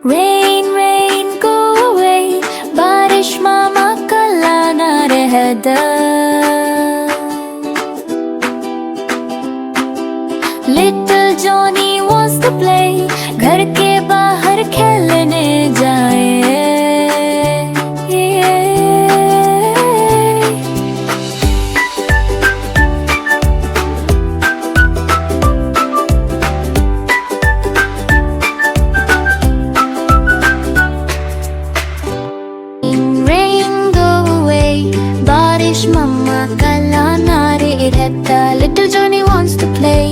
Rain, rain, go away. बारिश मामा कल आना रहता. Little Johnny wants to play. घर के बाहर खेलने जाए. मम्मा कल आना रे रहता. Little Johnny wants to play.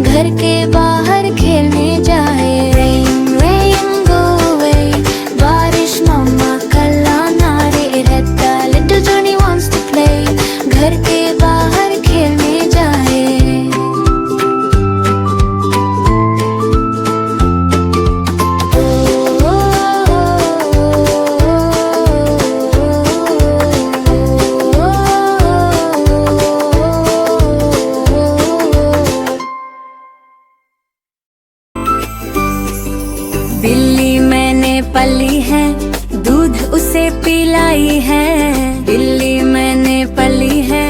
घर के बाहर खेलने जाए. Rain, rain, go away. बारिश मम्मा कल आना रे रहता. Little Johnny wants to play. घर के बाहर खेलने जाए. बिल्ली मैंने पली है, दूध उसे पिलाई है. बिल्ली मैंने पली है,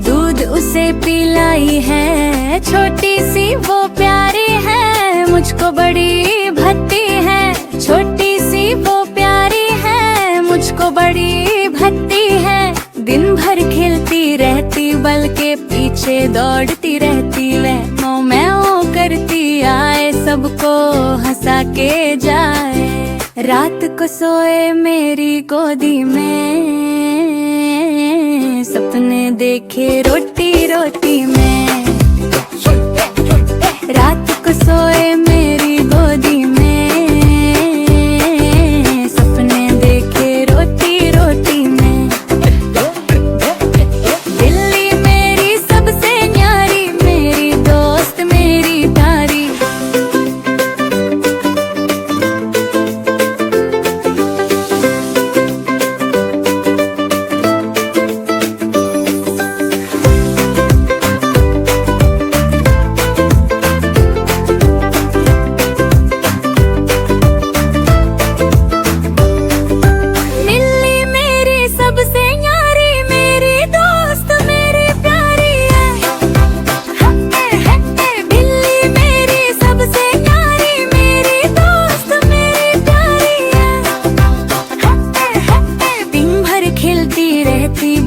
दूध उसे पिलाई है. छोटी सी वो प्यारी है, मुझको बड़ी भत्ती है. छोटी सी वो प्यारी है, मुझको बड़ी भत्ती है. दिन भर खेलती रहती, बल के पीछे दौड़ती रहती. वह मैं करती आए, सबको हंसा के जाए. रात को सोए मेरी गोदी में, सपने देखे रोटी रोटी में. रात को सोए मेरी गोदी में, सपने देखे रोटी रोटी में. बिल्ली मेरी सबसे न्यारी, मेरी दोस्त मेरी प्यारी.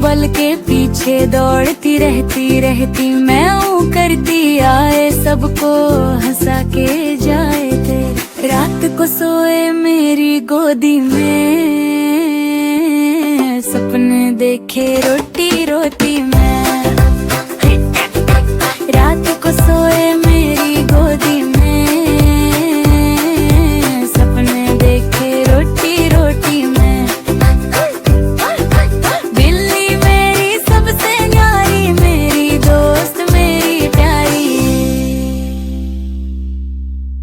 बल के पीछे दौड़ती रहती. मैं करती आए, सबको हंसा के जाए. थे रात को सोए मेरी गोदी में, सपने देखे रोटी रोटी में. रात को सोए